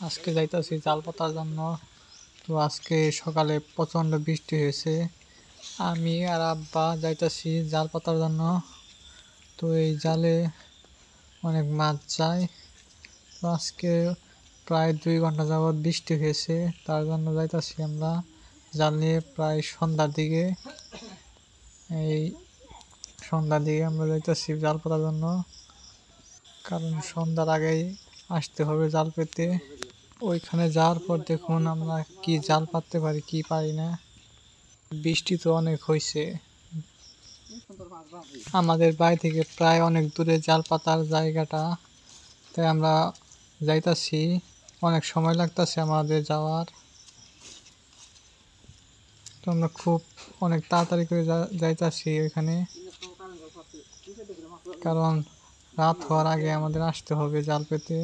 আজকে যাইতাছি জাল পাতার জন্য। তো আজকে সকালে প্রচণ্ড বৃষ্টি হয়েছে। আমি আর আব্বা যাইতাছি জাল পাতার জন্য। তো এই জালে অনেক মাছ যায়। তো আজকে প্রায় 2 ঘন্টা যাবৎ বৃষ্টি হয়েছে, তার জন্য যাইতাছি আমরা জাল নিয়ে। প্রায় এই সন্ধ্যার দিকে আমরা যাইতাছি জাল পাতার জন্য, কারণ সন্ধ্যার আগেই আসতে হবে জাল পেতে। ওইখানে যাওয়ার পর দেখুন আমরা কি জাল পাততে পারি কি পারি না। বৃষ্টি তো অনেক হয়েছে, আমাদের বাড়ি থেকে প্রায় অনেক দূরে জাল পাতার জায়গাটা, তাই আমরা যাইতাছি। অনেক সময় লাগতেছে আমাদের যাওয়ার। তো আমরা অনেক তাড়াতাড়ি করে যাইতাছি ওইখানে, কারণ রাত হওয়ার আগে আমাদের আসতে হবে জাল পেতে।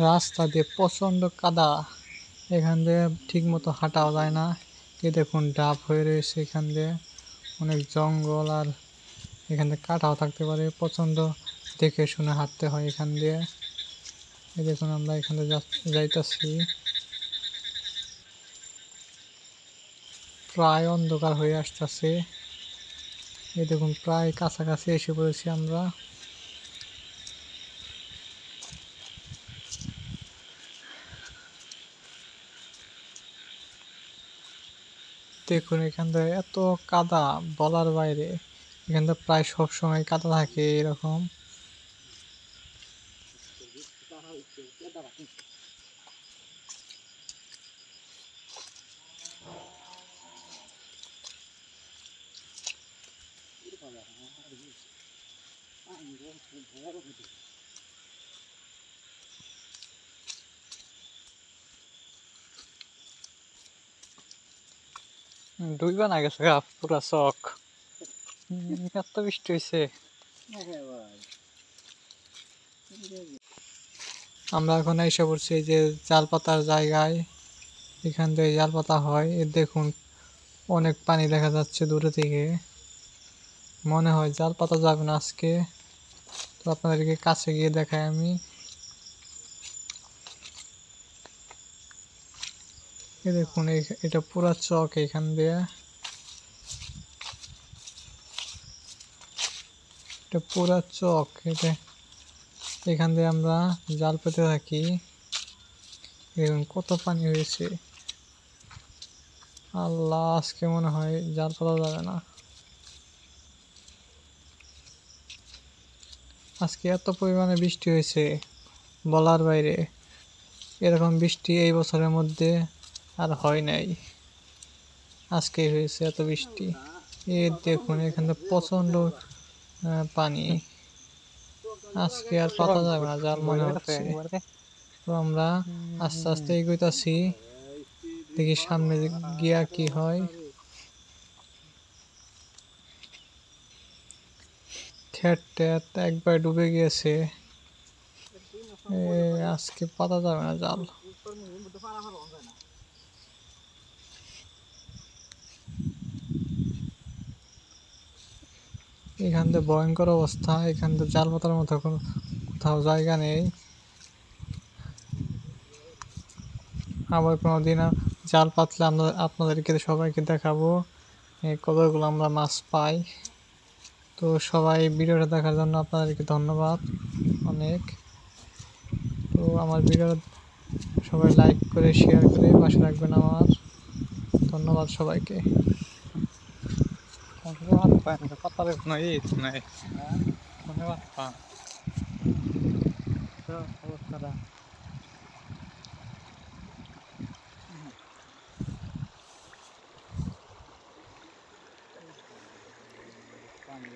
রাস্তা দিয়ে প্রচণ্ড কাদা, এখান দিয়ে ঠিক মতো হাঁটাও যায় না। এ দেখুন ডাব হয়ে রয়েছে এখান দিয়ে, অনেক জঙ্গল, আর এখান দিয়ে কাটাও থাকতে পারে। প্রচণ্ড দেখে শুনে হাঁটতে হয় এখান দিয়ে। এই দেখুন আমরা এখানে যাইতাছি, প্রায় অন্ধকার হয়ে আসতেছে। এই দেখুন প্রায় কাছাকাছি এসে পড়েছি আমরা। দেখুন এখান থেকে এত কাদা বলার বাইরে, এখান থেকে প্রায় সব সময় কাদা থাকে এরকম। ডুইবা না গেছে গা পুরা চক, এত বৃষ্টি হয়েছে। আমরা এখন এসে পড়ছি এই যে জাল পাতার জায়গায়, এখান থেকে জাল পাতা হয়। দেখুন অনেক পানি দেখা যাচ্ছে দূরে থেকে, মনে হয় জাল পাতা যাবে না আজকে। তো আপনাদেরকে কাছে গিয়ে দেখাই আমি। এই দেখুন এটা পুরা চক, এখান দিয়ে এটা পুরা চক। এখান দিয়ে আমরা জাল পেতে থাকি। দেখুন কত পানি হয়েছে। আল্লাহ, আজকে মনে হয় জাল পাতা যাবে না। আজকে এত পরিমাণে বৃষ্টি হয়েছে বলার বাইরে। এরকম বৃষ্টি এই বছরের মধ্যে আর হয় নাই, আজকে হয়েছে এত বৃষ্টি। দেখুন এখানে প্রচন্ড পানি, আজকে আর পাতা যাবে না জাল মনে হচ্ছে। তো আমরা আস্তে আস্তে এগোইতাছি, দেখি সামনে গিয়া কি হয়। ঠেট ঠেট একবার ডুবে গিয়েছে, আজকে পাতা যাবে না জাল। এখান থেকে ভয়ঙ্কর অবস্থা, এখান থেকে জাল পাতার মতো কোথাও জায়গা নেই। আবার কোনোদিন জাল পাতলে আমরা আপনাদেরকে সবাইকে দেখাবো কতগুলো আমরা মাছ পাই। তো সবাই ভিডিওটা দেখার জন্য আপনাদেরকে ধন্যবাদ অনেক। তো আমার ভিডিও সবাই লাইক করে শেয়ার করে পাশে রাখবেন আমার। ধন্যবাদ সবাইকে। পাতারে কোনো নাই, অবস্থাটা পানি